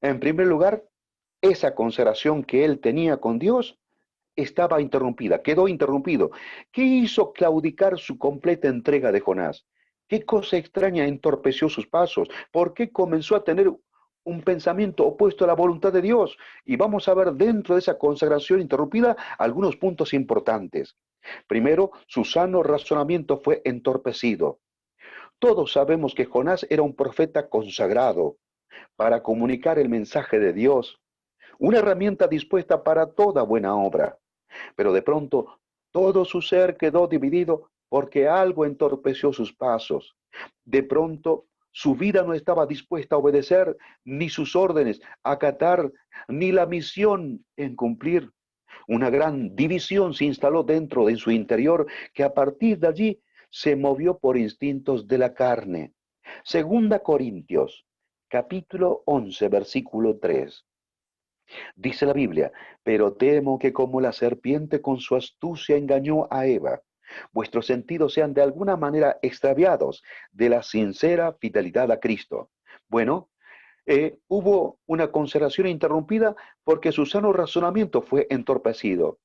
En primer lugar, esa consagración que él tenía con Dios estaba interrumpida, quedó interrumpido. ¿Qué hizo claudicar su completa entrega de Jonás? ¿Qué cosa extraña entorpeció sus pasos? ¿Por qué comenzó a tener un pensamiento opuesto a la voluntad de Dios? Y vamos a ver dentro de esa consagración interrumpida algunos puntos importantes. Primero, su sano razonamiento fue entorpecido. Todos sabemos que Jonás era un profeta consagrado para comunicar el mensaje de Dios, una herramienta dispuesta para toda buena obra. Pero de pronto todo su ser quedó dividido porque algo entorpeció sus pasos. De pronto su vida no estaba dispuesta a obedecer, ni sus órdenes a acatar, ni la misión en cumplir. Una gran división se instaló dentro de su interior que a partir de allí se movió por instintos de la carne. Segunda Corintios, capítulo 11, versículo 3. Dice la Biblia, pero temo que como la serpiente con su astucia engañó a Eva, vuestros sentidos sean de alguna manera extraviados de la sincera fidelidad a Cristo. Bueno, hubo una consideración interrumpida porque su sano razonamiento fue entorpecido.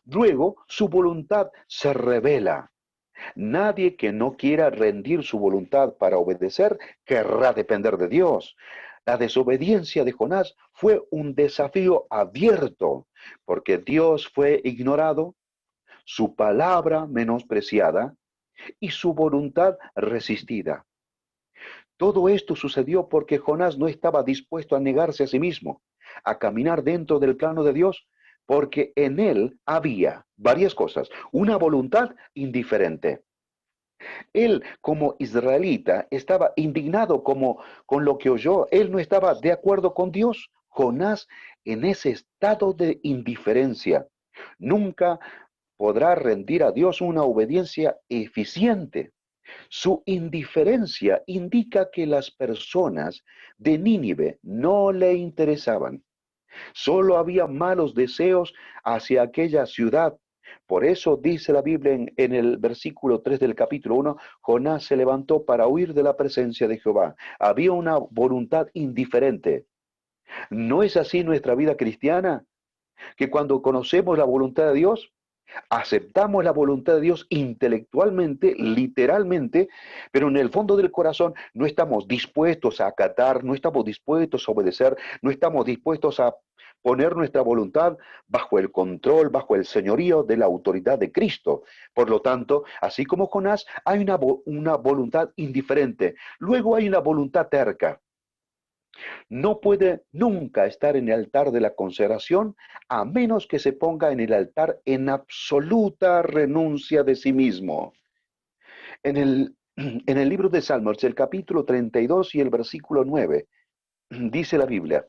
Luego, su voluntad se revela. Nadie que no quiera rendir su voluntad para obedecer querrá depender de Dios. La desobediencia de Jonás fue un desafío abierto, porque Dios fue ignorado, su palabra menospreciada y su voluntad resistida. Todo esto sucedió porque Jonás no estaba dispuesto a negarse a sí mismo, a caminar dentro del plano de Dios, porque en él había varias cosas. Una voluntad indiferente. Él, como israelita, estaba indignado con lo que oyó. Él no estaba de acuerdo con Dios. Jonás, en ese estado de indiferencia, nunca podrá rendir a Dios una obediencia eficiente. Su indiferencia indica que las personas de Nínive no le interesaban. Solo había malos deseos hacia aquella ciudad. Por eso dice la Biblia en el versículo 3 del capítulo 1, Jonás se levantó para huir de la presencia de Jehová. Había una voluntad indiferente. ¿No es así nuestra vida cristiana? Que cuando conocemos la voluntad de Dios, aceptamos la voluntad de Dios intelectualmente, literalmente, pero en el fondo del corazón no estamos dispuestos a acatar, no estamos dispuestos a obedecer, no estamos dispuestos a poner nuestra voluntad bajo el control, bajo el señorío de la autoridad de Cristo. Por lo tanto, así como Jonás, hay una voluntad indiferente. Luego hay una voluntad terca. No puede nunca estar en el altar de la consagración a menos que se ponga en el altar en absoluta renuncia de sí mismo. En el libro de Salmos, el capítulo 32 y el versículo 9, dice la Biblia,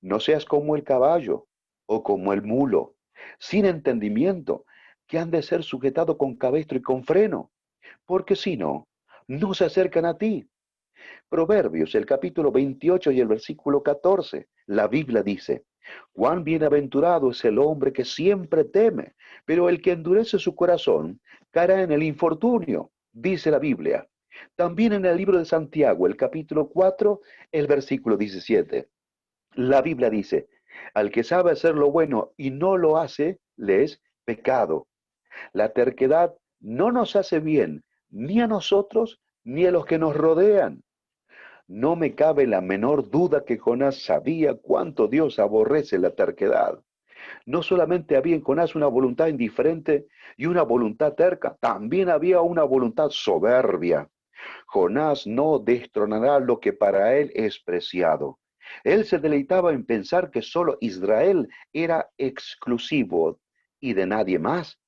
no seas como el caballo o como el mulo, sin entendimiento, que han de ser sujetado con cabestro y con freno, porque si no, no se acercan a ti. Proverbios, el capítulo 28 y el versículo 14. La Biblia dice, cuán bienaventurado es el hombre que siempre teme, pero el que endurece su corazón caerá en el infortunio, dice la Biblia. También en el libro de Santiago, el capítulo 4, el versículo 17. La Biblia dice, al que sabe hacer lo bueno y no lo hace, le es pecado. La terquedad no nos hace bien, ni a nosotros, ni a los que nos rodean. No me cabe la menor duda que Jonás sabía cuánto Dios aborrece la terquedad. No solamente había en Jonás una voluntad indiferente y una voluntad terca, también había una voluntad soberbia. Jonás no destronará lo que para él es preciado. Él se deleitaba en pensar que solo Israel era exclusivo y de nadie más,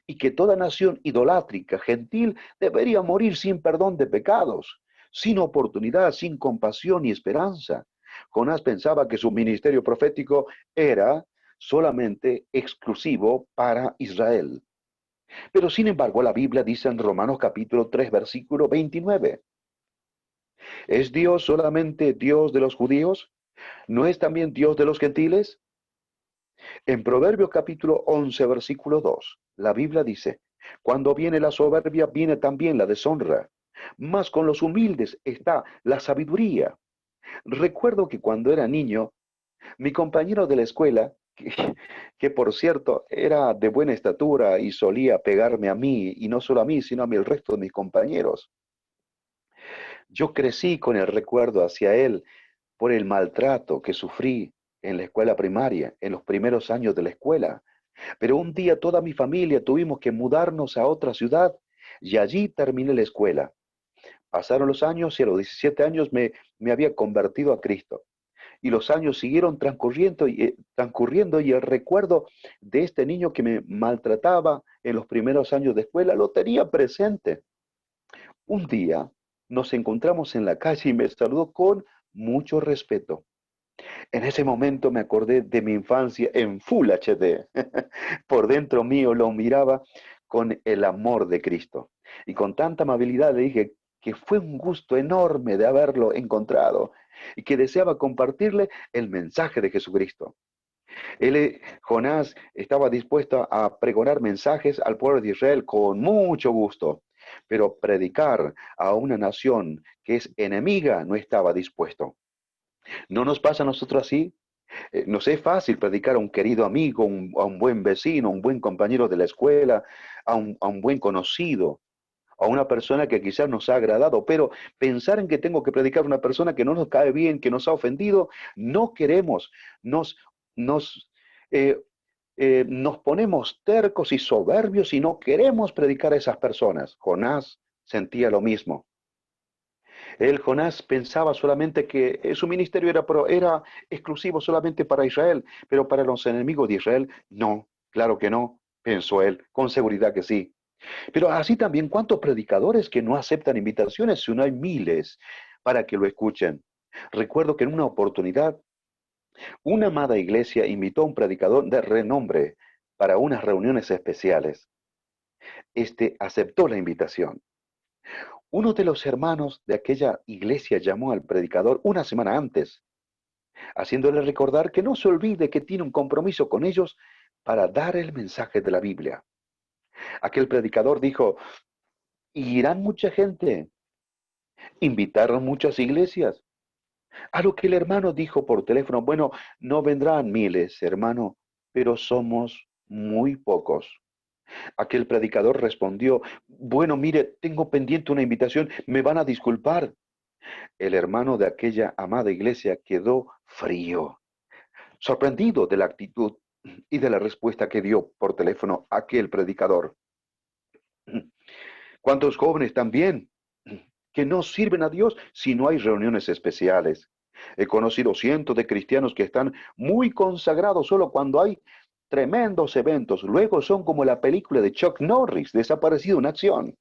y que toda nación idolátrica, gentil, debería morir sin perdón de pecados, sin oportunidad, sin compasión y esperanza. Jonás pensaba que su ministerio profético era solamente exclusivo para Israel. Pero sin embargo, la Biblia dice en Romanos capítulo 3, versículo 29, ¿es Dios solamente Dios de los judíos? ¿No es también Dios de los gentiles? En Proverbios capítulo 11, versículo 2, la Biblia dice, cuando viene la soberbia, viene también la deshonra, mas con los humildes está la sabiduría. Recuerdo que cuando era niño, Mi compañero de la escuela, que por cierto era de buena estatura y solía pegarme a mí, y no solo a mí, sino a mí, el resto de mis compañeros. Yo crecí con el recuerdo hacia él por el maltrato que sufrí en la escuela primaria, en los primeros años de la escuela. Pero un día toda mi familia tuvimos que mudarnos a otra ciudad y allí terminé la escuela. Pasaron los años y a los 17 años me había convertido a Cristo. Y los años siguieron transcurriendo y el recuerdo de este niño que me maltrataba en los primeros años de escuela lo tenía presente. Un día nos encontramos en la calle y me saludó con mucho respeto. En ese momento me acordé de mi infancia en Full HD. Por dentro mío lo miraba con el amor de Cristo. Y con tanta amabilidad le dije que fue un gusto enorme de haberlo encontrado y que deseaba compartirle el mensaje de Jesucristo. Jonás estaba dispuesto a pregonar mensajes al pueblo de Israel con mucho gusto, pero predicar a una nación que es enemiga no estaba dispuesto. ¿No nos pasa a nosotros así? Nos es fácil predicar a un querido amigo, a un buen vecino, a un buen compañero de la escuela, a un buen conocido, a una persona que quizás nos ha agradado, pero pensar en que tengo que predicar a una persona que no nos cae bien, que nos ha ofendido, no queremos, nos, nos, eh, nos ponemos tercos y soberbios y no queremos predicar a esas personas. Jonás sentía lo mismo. Jonás pensaba solamente que su ministerio era exclusivo solamente para Israel, pero para los enemigos de Israel, no, claro que no, pensó él, con seguridad que sí. Pero así también, ¿cuántos predicadores que no aceptan invitaciones si no hay miles para que lo escuchen? Recuerdo que en una oportunidad, una amada iglesia invitó a un predicador de renombre para unas reuniones especiales. Este aceptó la invitación. Uno de los hermanos de aquella iglesia llamó al predicador una semana antes, haciéndole recordar que no se olvide que tiene un compromiso con ellos para dar el mensaje de la Biblia. Aquel predicador dijo, ¿irán mucha gente? ¿Invitaron muchas iglesias? A lo que el hermano dijo por teléfono, bueno, no vendrán miles, hermano, pero somos muy pocos. Aquel predicador respondió, bueno, mire, tengo pendiente una invitación, me van a disculpar. El hermano de aquella amada iglesia quedó frío, sorprendido de la actitud y de la respuesta que dio por teléfono aquel predicador. ¿Cuántos jóvenes también que no sirven a Dios si no hay reuniones especiales? He conocido cientos de cristianos que están muy consagrados solo cuando hay tremendos eventos. Luego son como la película de Chuck Norris, desaparecido en acción.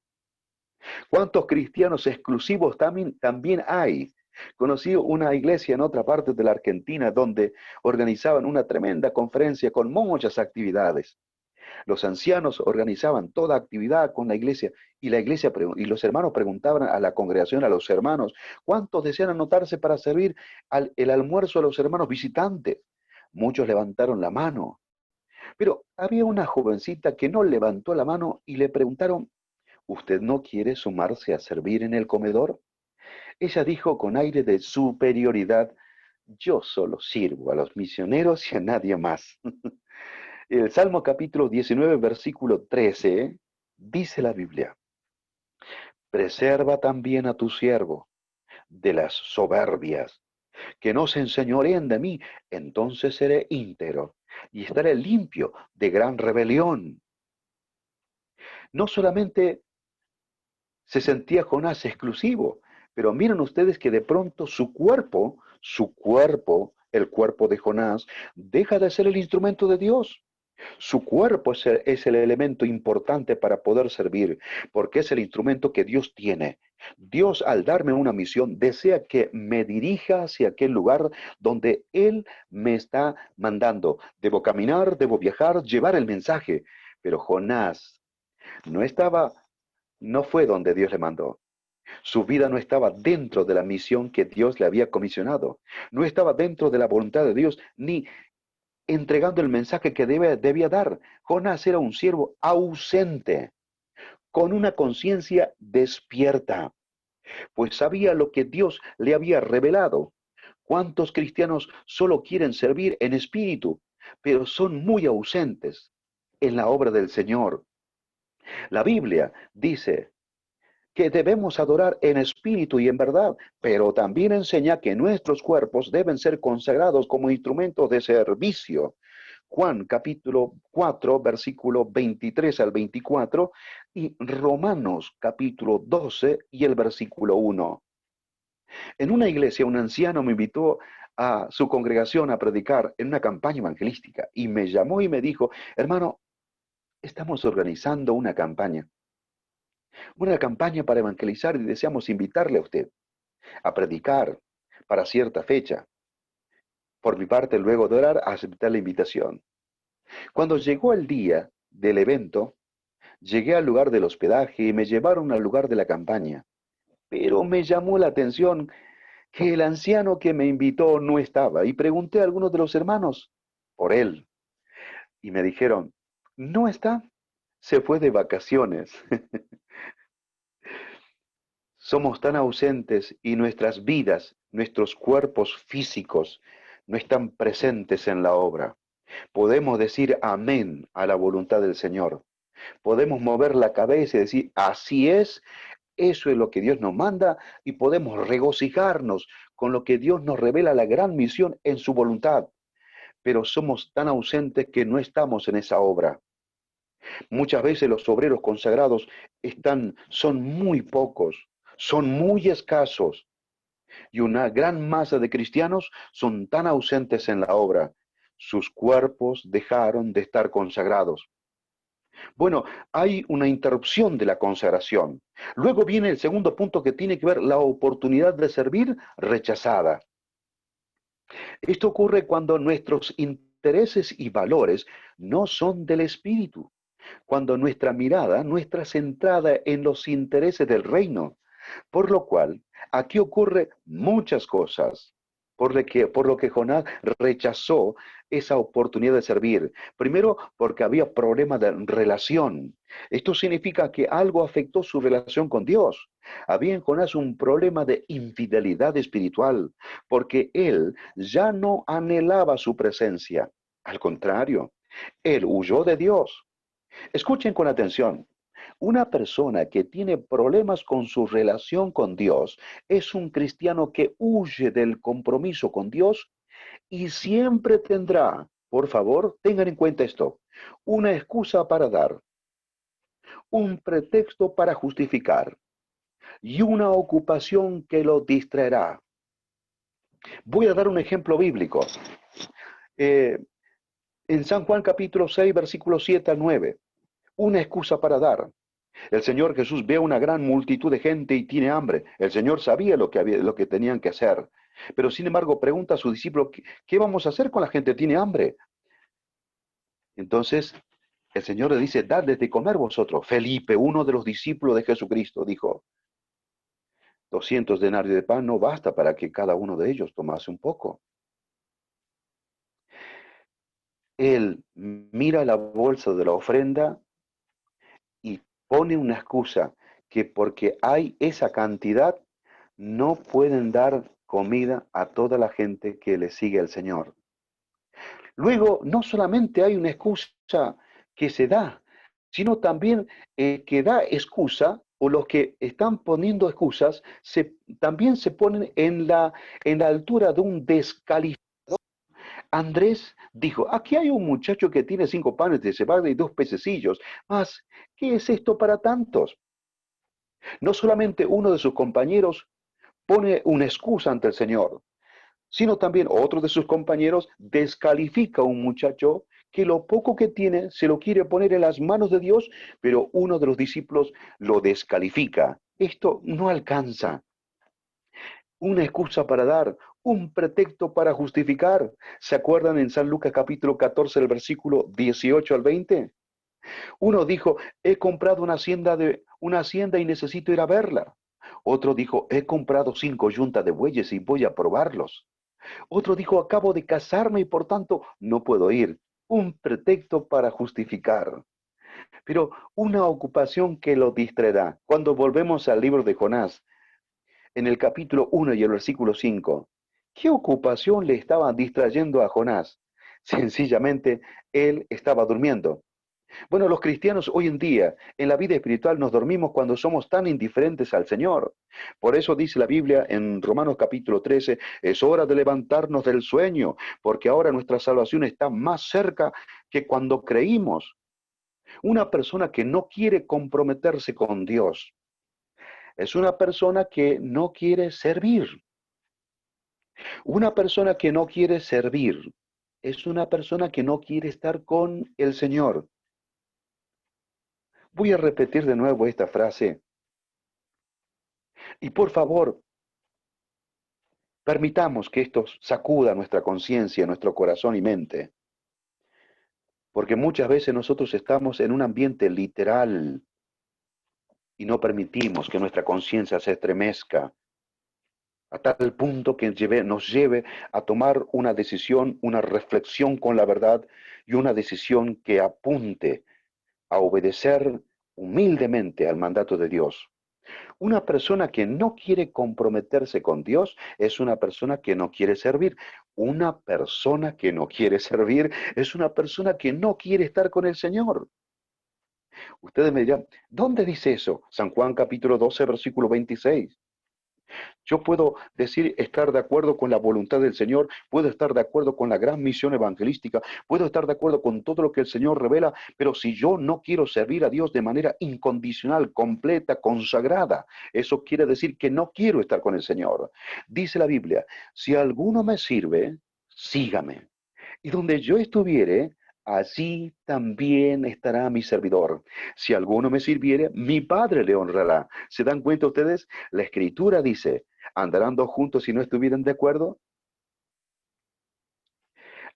¿Cuántos cristianos exclusivos también hay? Conocí una iglesia en otra parte de la Argentina donde organizaban una tremenda conferencia con muchas actividades. Los ancianos organizaban toda actividad con la iglesia y los hermanos preguntaban a la congregación, a los hermanos, ¿cuántos desean anotarse para servir el almuerzo a los hermanos visitantes? Muchos levantaron la mano, pero había una jovencita que no levantó la mano y le preguntaron, ¿usted no quiere sumarse a servir en el comedor? Ella dijo con aire de superioridad, yo solo sirvo a los misioneros y a nadie más. El Salmo capítulo 19, versículo 13, dice la Biblia, preserva también a tu siervo de las soberbias, que no se enseñoreen de mí, entonces seré íntegro y estaré limpio de gran rebelión. No solamente se sentía Jonás exclusivo, pero miren ustedes que de pronto el cuerpo de Jonás, deja de ser el instrumento de Dios. Su cuerpo es el elemento importante para poder servir, porque es el instrumento que Dios tiene. Dios, al darme una misión, desea que me dirija hacia aquel lugar donde Él me está mandando. Debo caminar, debo viajar, llevar el mensaje. Pero Jonás no estaba, no fue donde Dios le mandó. Su vida no estaba dentro de la misión que Dios le había comisionado. No estaba dentro de la voluntad de Dios, ni entregando el mensaje que debía dar. Jonás era un siervo ausente, con una conciencia despierta, pues sabía lo que Dios le había revelado. ¿Cuántos cristianos solo quieren servir en espíritu, pero son muy ausentes en la obra del Señor? La Biblia dice que debemos adorar en espíritu y en verdad, pero también enseña que nuestros cuerpos deben ser consagrados como instrumentos de servicio. Juan capítulo 4, versículo 23 al 24, y Romanos capítulo 12 y el versículo 1. En una iglesia, un anciano me invitó a su congregación a predicar en una campaña evangelística y me llamó y me dijo, hermano, estamos organizando una campaña para evangelizar y deseamos invitarle a usted a predicar para cierta fecha. Por mi parte, luego de orar, acepté la invitación. Cuando llegó el día del evento, llegué al lugar del hospedaje y me llevaron al lugar de la campaña. Pero me llamó la atención que el anciano que me invitó no estaba y pregunté a algunos de los hermanos por él y me dijeron, no está, se fue de vacaciones. Somos tan ausentes y nuestras vidas, nuestros cuerpos físicos no están presentes en la obra. Podemos decir amén a la voluntad del Señor. Podemos mover la cabeza y decir, así es, eso es lo que Dios nos manda y podemos regocijarnos con lo que Dios nos revela la gran misión en su voluntad. Pero somos tan ausentes que no estamos en esa obra. Muchas veces los obreros consagrados son muy pocos, son muy escasos y una gran masa de cristianos son tan ausentes en la obra. Sus cuerpos dejaron de estar consagrados. Bueno, hay una interrupción de la consagración. Luego viene el segundo punto que tiene que ver la oportunidad de servir rechazada. Esto ocurre cuando nuestros intereses y valores no son del espíritu, cuando nuestra mirada no está centrada en los intereses del reino. Por lo cual, aquí ocurre muchas cosas, por lo que Jonás rechazó esa oportunidad de servir. Primero, porque había problemas de relación. Esto significa que algo afectó su relación con Dios. Había en Jonás un problema de infidelidad espiritual, porque él ya no anhelaba su presencia. Al contrario, él huyó de Dios. Escuchen con atención. Una persona que tiene problemas con su relación con Dios es un cristiano que huye del compromiso con Dios y siempre tendrá, por favor, tengan en cuenta esto, una excusa para dar, un pretexto para justificar y una ocupación que lo distraerá. Voy a dar un ejemplo bíblico. Eh, en San Juan capítulo 6, versículos 7 al 9, una excusa para dar. El Señor Jesús ve una gran multitud de gente y tiene hambre. El Señor sabía lo que tenían que hacer. Pero sin embargo pregunta a su discípulo, ¿qué vamos a hacer con la gente? Tiene hambre. Entonces el Señor le dice, dadles de comer vosotros. Felipe, uno de los discípulos de Jesucristo, dijo, 200 denarios de pan no basta para que cada uno de ellos tomase un poco. Él mira la bolsa de la ofrenda y pone una excusa que porque hay esa cantidad, no pueden dar comida a toda la gente que le sigue al Señor. Luego, no solamente hay una excusa que se da, sino también que da excusa, o los que están poniendo excusas, también se ponen en la altura de un descalificador. Andrés dijo, aquí hay un muchacho que tiene 5 panes de cebada y 2 pececillos, mas, ¿qué es esto para tantos? No solamente uno de sus compañeros pone una excusa ante el Señor, sino también otro de sus compañeros descalifica a un muchacho que lo poco que tiene se lo quiere poner en las manos de Dios, pero uno de los discípulos lo descalifica. Esto no alcanza. Una excusa para dar, un pretexto para justificar. ¿Se acuerdan en San Lucas capítulo 14, el versículo 18 al 20? Uno dijo, he comprado una hacienda y necesito ir a verla. Otro dijo, he comprado 5 yuntas de bueyes y voy a probarlos. Otro dijo, acabo de casarme y por tanto no puedo ir. Un pretexto para justificar, pero una ocupación que lo distraerá. Cuando volvemos al libro de Jonás, en el capítulo 1 y el versículo 5, ¿Qué ocupación le estaba distrayendo a Jonás? Sencillamente, él estaba durmiendo. Bueno, los cristianos hoy en día, en la vida espiritual, nos dormimos cuando somos tan indiferentes al Señor. Por eso dice la Biblia en Romanos capítulo 13, es hora de levantarnos del sueño, porque ahora nuestra salvación está más cerca que cuando creímos. Una persona que no quiere comprometerse con Dios es una persona que no quiere servir. Una persona que no quiere servir es una persona que no quiere estar con el Señor. Voy a repetir de nuevo esta frase. Y por favor, permitamos que esto sacuda nuestra conciencia, nuestro corazón y mente. Porque muchas veces nosotros estamos en un ambiente literal y no permitimos que nuestra conciencia se estremezca a tal punto que nos lleve a tomar una decisión, una reflexión con la verdad y una decisión que apunte a obedecer humildemente al mandato de Dios. Una persona que no quiere comprometerse con Dios es una persona que no quiere servir. Una persona que no quiere servir es una persona que no quiere estar con el Señor. Ustedes me dirán, ¿dónde dice eso? San Juan capítulo 12, versículo 26. Yo puedo decir estar de acuerdo con la voluntad del Señor, puedo estar de acuerdo con la gran misión evangelística, puedo estar de acuerdo con todo lo que el Señor revela, pero si yo no quiero servir a Dios de manera incondicional, completa, consagrada, eso quiere decir que no quiero estar con el Señor. Dice la Biblia, si alguno me sirve, sígame. Y donde yo estuviere, allí también estará mi servidor. Si alguno me sirviere, mi Padre le honrará. ¿Se dan cuenta ustedes? La Escritura dice, ¿andarán dos juntos si no estuvieran de acuerdo?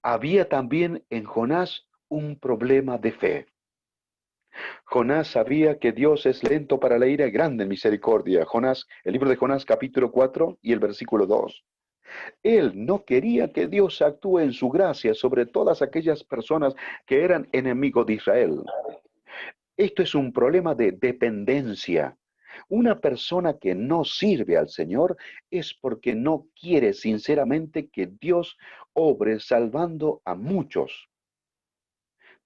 Había también en Jonás un problema de fe. Jonás sabía que Dios es lento para la ira y grande en misericordia. Jonás, el libro de Jonás capítulo 4 y el versículo 2. Él no quería que Dios actúe en su gracia sobre todas aquellas personas que eran enemigos de Israel. Esto es un problema de dependencia. Una persona que no sirve al Señor es porque no quiere sinceramente que Dios obre salvando a muchos.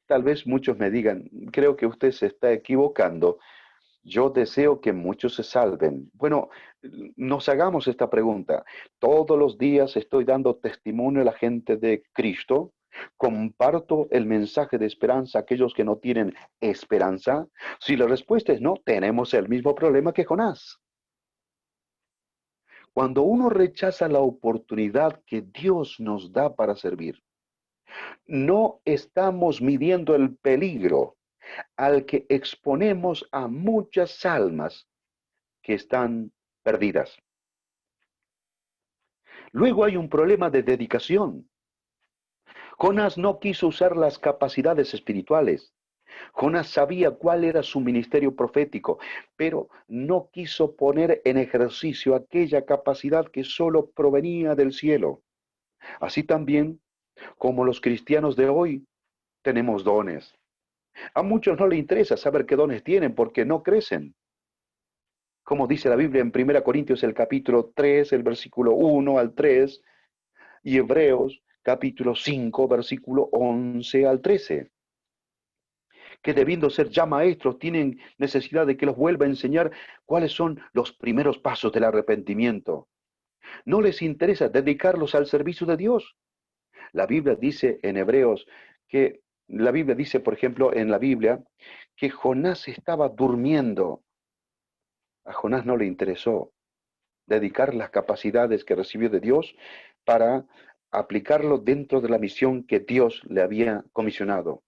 Tal vez muchos me digan, creo que usted se está equivocando. Yo deseo que muchos se salven. Bueno, nos hagamos esta pregunta. Todos los días estoy dando testimonio a la gente de Cristo. Comparto el mensaje de esperanza a aquellos que no tienen esperanza. Si la respuesta es no, tenemos el mismo problema que Jonás. Cuando uno rechaza la oportunidad que Dios nos da para servir, no estamos midiendo el peligro al que exponemos a muchas almas que están perdidas. Luego hay un problema de dedicación. Jonás no quiso usar las capacidades espirituales. Jonás sabía cuál era su ministerio profético, pero no quiso poner en ejercicio aquella capacidad que solo provenía del cielo. Así también, como los cristianos de hoy, tenemos dones. A muchos no les interesa saber qué dones tienen porque no crecen. Como dice la Biblia en 1 Corintios el capítulo 3, el versículo 1 al 3, y Hebreos capítulo 5, versículo 11 al 13, que debiendo ser ya maestros tienen necesidad de que los vuelva a enseñar cuáles son los primeros pasos del arrepentimiento. No les interesa dedicarlos al servicio de Dios. La Biblia dice en Hebreos que, la Biblia dice, por ejemplo, en la Biblia, que Jonás estaba durmiendo. A Jonás no le interesó dedicar las capacidades que recibió de Dios para aplicarlo dentro de la misión que Dios le había comisionado.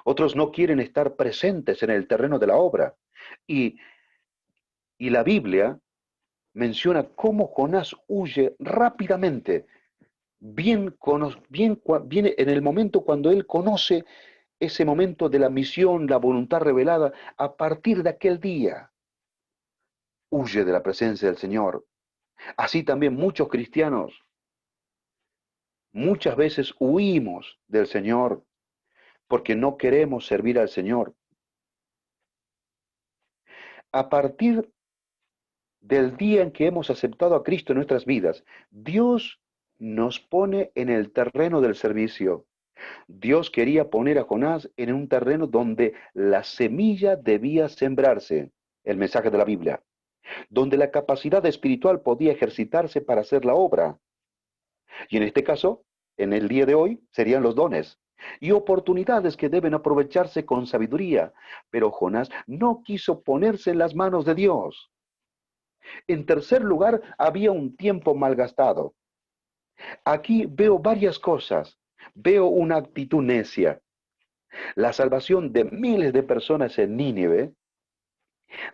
Otros no quieren estar presentes en el terreno de la obra. Y, y la Biblia menciona cómo Jonás huye rápidamente, viene en el momento cuando él conoce ese momento de la misión, la voluntad revelada, a partir de aquel día, huye de la presencia del Señor. Así también muchos cristianos muchas veces huimos del Señor porque no queremos servir al Señor. A partir del día en que hemos aceptado a Cristo en nuestras vidas, Dios nos pone en el terreno del servicio. Dios quería poner a Jonás en un terreno donde la semilla debía sembrarse, el mensaje de la Biblia, donde la capacidad espiritual podía ejercitarse para hacer la obra. Y en este caso, en el día de hoy, serían los dones y oportunidades que deben aprovecharse con sabiduría. Pero Jonás no quiso ponerse en las manos de Dios. En tercer lugar, había un tiempo malgastado. Aquí veo varias cosas. Veo una actitud necia. La salvación de miles de personas en Nínive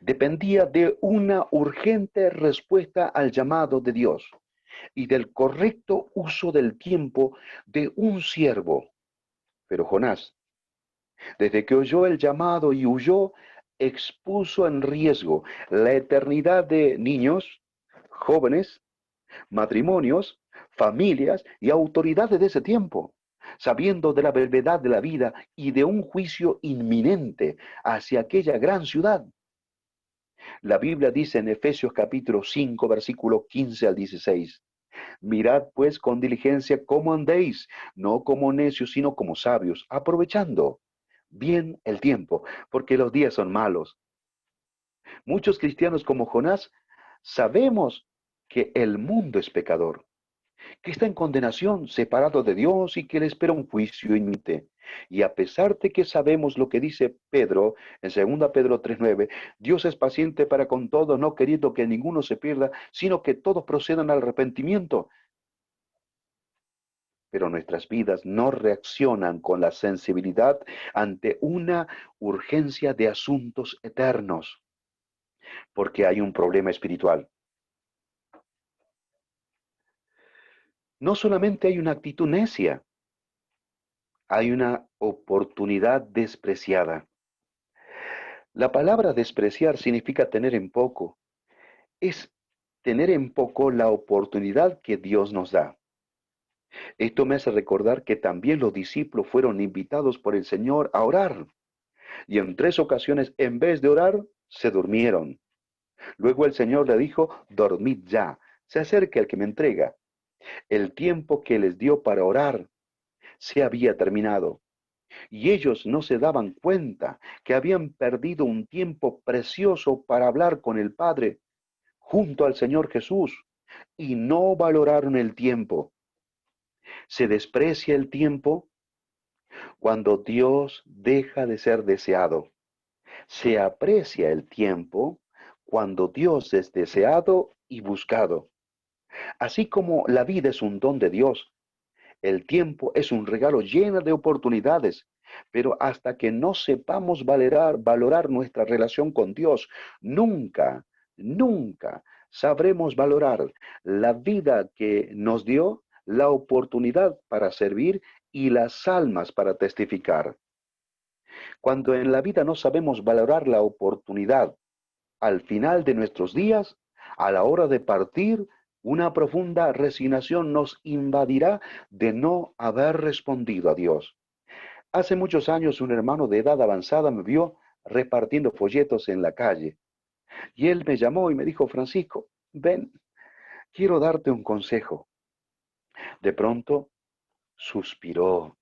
dependía de una urgente respuesta al llamado de Dios y del correcto uso del tiempo de un siervo. Pero Jonás, desde que oyó el llamado y huyó, expuso en riesgo la eternidad de niños, jóvenes, matrimonios, familias y autoridades de ese tiempo, sabiendo de la brevedad de la vida y de un juicio inminente hacia aquella gran ciudad. La Biblia dice en Efesios capítulo 5, versículo 15 al 16, mirad pues con diligencia cómo andéis, no como necios, sino como sabios, aprovechando bien el tiempo, porque los días son malos. Muchos cristianos como Jonás sabemos que el mundo es pecador, que está en condenación, separado de Dios y que le espera un juicio inminente. Y a pesar de que sabemos lo que dice Pedro en 2 Pedro 3:9, Dios es paciente para con todo, no queriendo que ninguno se pierda, sino que todos procedan al arrepentimiento. Pero nuestras vidas no reaccionan con la sensibilidad ante una urgencia de asuntos eternos, porque hay un problema espiritual. No solamente hay una actitud necia, hay una oportunidad despreciada. La palabra despreciar significa tener en poco. Es tener en poco la oportunidad que Dios nos da. Esto me hace recordar que también los discípulos fueron invitados por el Señor a orar. Y en 3 ocasiones, en vez de orar, se durmieron. Luego el Señor le dijo, dormid ya, se acerca el que me entrega. El tiempo que les dio para orar se había terminado. Y ellos no se daban cuenta que habían perdido un tiempo precioso para hablar con el Padre junto al Señor Jesús y no valoraron el tiempo. Se desprecia el tiempo cuando Dios deja de ser deseado. Se aprecia el tiempo cuando Dios es deseado y buscado. Así como la vida es un don de Dios, el tiempo es un regalo lleno de oportunidades, pero hasta que no sepamos valorar nuestra relación con Dios, nunca sabremos valorar la vida que nos dio, la oportunidad para servir y las almas para testificar. Cuando en la vida no sabemos valorar la oportunidad, al final de nuestros días, a la hora de partir, una profunda resignación nos invadirá de no haber respondido a Dios. Hace muchos años un hermano de edad avanzada me vio repartiendo folletos en la calle y él me llamó y me dijo, Francisco, ven, quiero darte un consejo. De pronto suspiró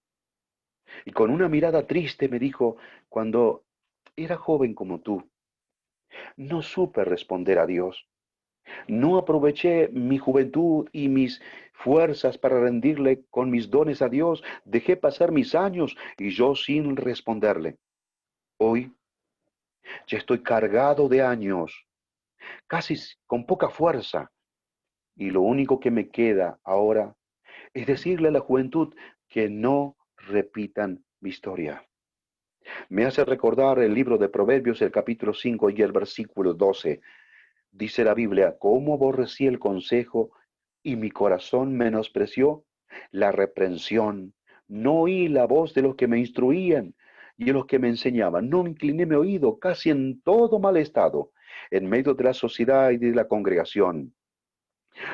y con una mirada triste me dijo, cuando era joven como tú, no supe responder a Dios. No aproveché mi juventud y mis fuerzas para rendirle con mis dones a Dios. Dejé pasar mis años y yo sin responderle. Hoy ya estoy cargado de años, casi con poca fuerza, y lo único que me queda ahora es decirle a la juventud que no repitan mi historia. Me hace recordar el libro de Proverbios, el capítulo 5 y el versículo 12. Dice la Biblia, cómo aborrecí el consejo y mi corazón menospreció la reprensión. No oí la voz de los que me instruían y de los que me enseñaban. No incliné mi oído casi en todo mal estado, en medio de la sociedad y de la congregación.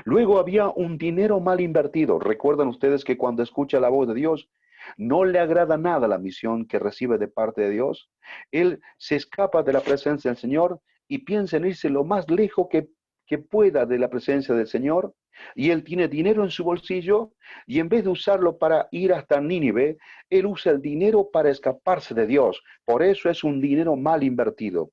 Luego había un dinero mal invertido. Recuerdan ustedes que cuando escucha la voz de Dios, no le agrada nada la misión que recibe de parte de Dios. Él se escapa de la presencia del Señor y piensa en irse lo más lejos que pueda de la presencia del Señor, y él tiene dinero en su bolsillo, y en vez de usarlo para ir hasta Nínive, él usa el dinero para escaparse de Dios. Por eso es un dinero mal invertido.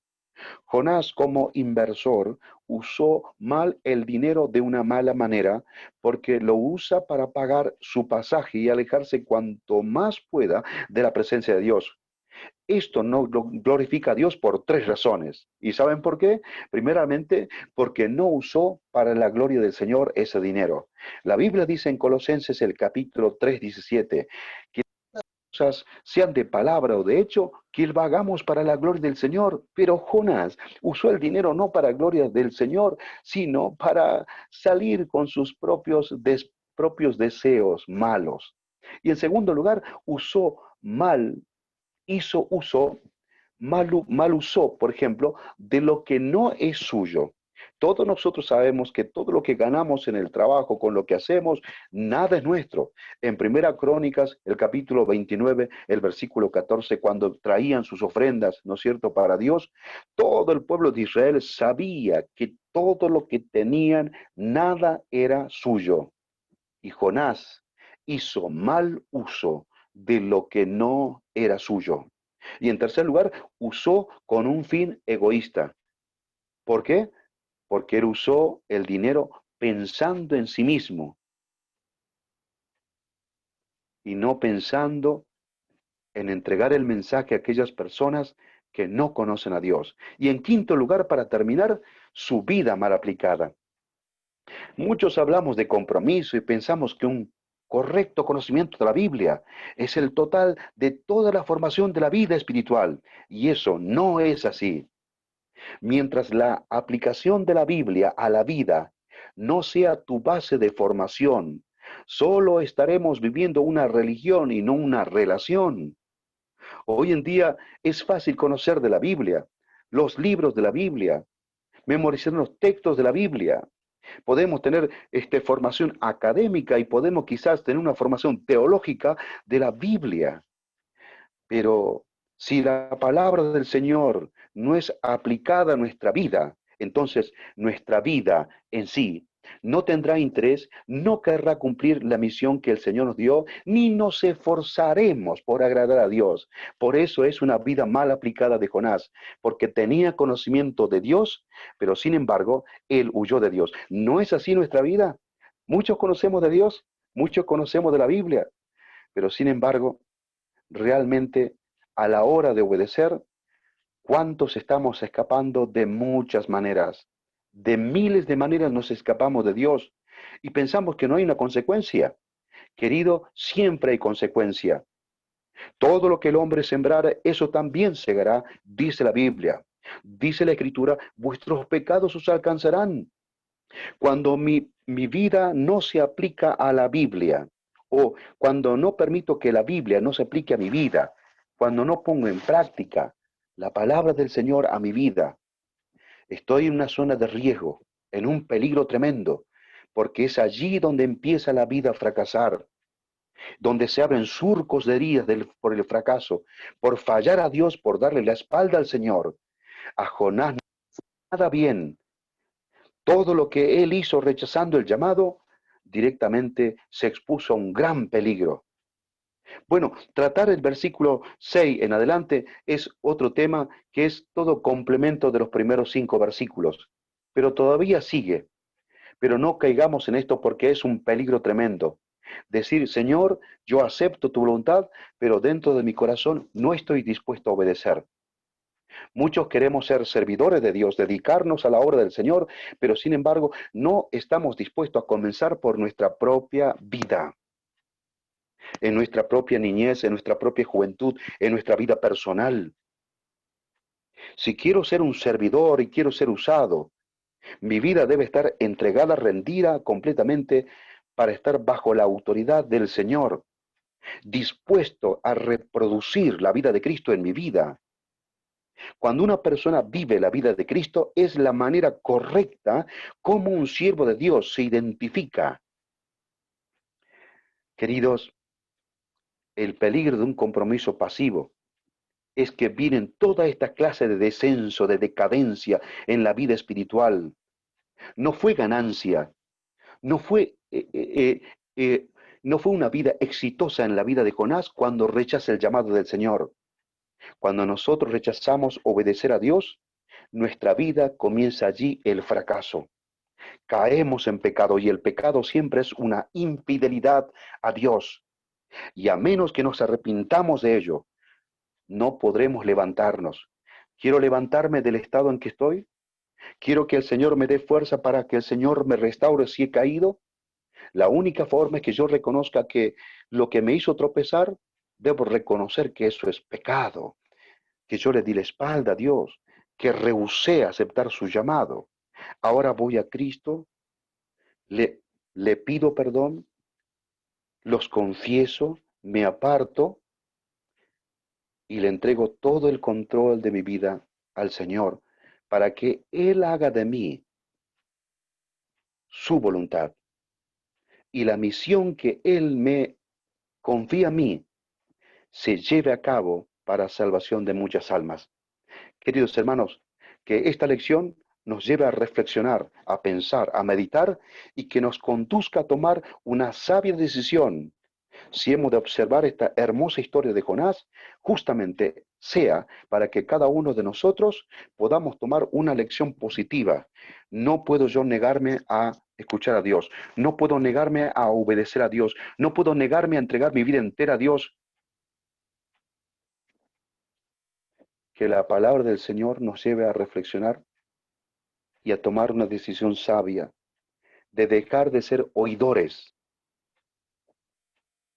Jonás, como inversor, usó mal el dinero de una mala manera, porque lo usa para pagar su pasaje y alejarse cuanto más pueda de la presencia de Dios. Esto no glorifica a Dios por tres razones. ¿Y saben por qué? Primeramente, porque no usó para la gloria del Señor ese dinero. La Biblia dice en Colosenses el capítulo 3:17, que cosas, sean de palabra o de hecho, que lo hagamos para la gloria del Señor. Pero Jonás usó el dinero no para gloria del Señor, sino para salir con sus propios deseos malos. Y en segundo lugar, hizo uso, mal usó, por ejemplo, de lo que no es suyo. Todos nosotros sabemos que todo lo que ganamos en el trabajo, con lo que hacemos, nada es nuestro. En Primera Crónicas, el capítulo 29, el versículo 14, cuando traían sus ofrendas, ¿no es cierto?, para Dios, todo el pueblo de Israel sabía que todo lo que tenían, nada era suyo. Y Jonás hizo mal uso de lo que no era suyo. Y en tercer lugar, usó con un fin egoísta. ¿Por qué? Porque él usó el dinero pensando en sí mismo y no pensando en entregar el mensaje a aquellas personas que no conocen a Dios. Y en quinto lugar, para terminar, su vida mal aplicada. Muchos hablamos de compromiso y pensamos que un correcto conocimiento de la Biblia es el total de toda la formación de la vida espiritual. Y eso no es así. Mientras la aplicación de la Biblia a la vida no sea tu base de formación, solo estaremos viviendo una religión y no una relación. Hoy en día es fácil conocer de la Biblia, los libros de la Biblia, memorizar los textos de la Biblia. Podemos tener formación académica y podemos quizás tener una formación teológica de la Biblia. Pero si la palabra del Señor no es aplicada a nuestra vida, entonces nuestra vida en sí no tendrá interés, no querrá cumplir la misión que el Señor nos dio, ni nos esforzaremos por agradar a Dios. Por eso es una vida mal aplicada de Jonás, porque tenía conocimiento de Dios, pero sin embargo, él huyó de Dios. ¿No es así nuestra vida? Muchos conocemos de Dios, muchos conocemos de la Biblia, pero sin embargo, realmente a la hora de obedecer, ¿cuántos estamos escapando de muchas maneras? De miles de maneras nos escapamos de Dios y pensamos que no hay una consecuencia. Querido, siempre hay consecuencia. Todo lo que el hombre sembrara, eso también segará, dice la Biblia. Dice la Escritura, vuestros pecados os alcanzarán. Cuando mi vida no se aplica a la Biblia, o cuando no permito que la Biblia no se aplique a mi vida, cuando no pongo en práctica la palabra del Señor a mi vida, estoy en una zona de riesgo, en un peligro tremendo, porque es allí donde empieza la vida a fracasar, donde se abren surcos de heridas por el fracaso, por fallar a Dios, por darle la espalda al Señor. A Jonás nada bien. Todo lo que él hizo rechazando el llamado, directamente se expuso a un gran peligro. Bueno, tratar el versículo 6 en adelante es otro tema que es todo complemento de los primeros 5 versículos, pero todavía sigue. Pero no caigamos en esto porque es un peligro tremendo. Decir, Señor, yo acepto tu voluntad, pero dentro de mi corazón no estoy dispuesto a obedecer. Muchos queremos ser servidores de Dios, dedicarnos a la obra del Señor, pero sin embargo no estamos dispuestos a comenzar por nuestra propia vida, en nuestra propia niñez, en nuestra propia juventud, en nuestra vida personal. Si quiero ser un servidor y quiero ser usado, mi vida debe estar entregada, rendida completamente para estar bajo la autoridad del Señor, dispuesto a reproducir la vida de Cristo en mi vida. Cuando una persona vive la vida de Cristo, es la manera correcta como un siervo de Dios se identifica. Queridos, el peligro de un compromiso pasivo es que vienen toda esta clase de descenso, de decadencia en la vida espiritual. No fue ganancia, no fue, no fue una vida exitosa en la vida de Jonás cuando rechaza el llamado del Señor. Cuando nosotros rechazamos obedecer a Dios, nuestra vida comienza allí el fracaso. Caemos en pecado y el pecado siempre es una infidelidad a Dios. Y a menos que nos arrepintamos de ello, no podremos levantarnos. Quiero levantarme del estado en que estoy. Quiero que el Señor me dé fuerza para que el Señor me restaure si he caído. La única forma es que yo reconozca que lo que me hizo tropezar, debo reconocer que eso es pecado, que yo le di la espalda a Dios, que rehusé aceptar su llamado. Ahora voy a Cristo, le, le pido perdón, los confieso, me aparto y le entrego todo el control de mi vida al Señor para que Él haga de mí su voluntad y la misión que Él me confía a mí se lleve a cabo para salvación de muchas almas. Queridos hermanos, que esta lección nos lleve a reflexionar, a pensar, a meditar y que nos conduzca a tomar una sabia decisión. Si hemos de observar esta hermosa historia de Jonás, justamente sea para que cada uno de nosotros podamos tomar una lección positiva. No puedo yo negarme a escuchar a Dios, no puedo negarme a obedecer a Dios, no puedo negarme a entregar mi vida entera a Dios. Que la palabra del Señor nos lleve a reflexionar y a tomar una decisión sabia de dejar de ser oidores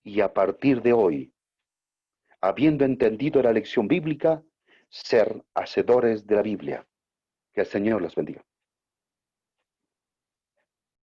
y a partir de hoy, habiendo entendido la lección bíblica, ser hacedores de la Biblia. Que el Señor los bendiga.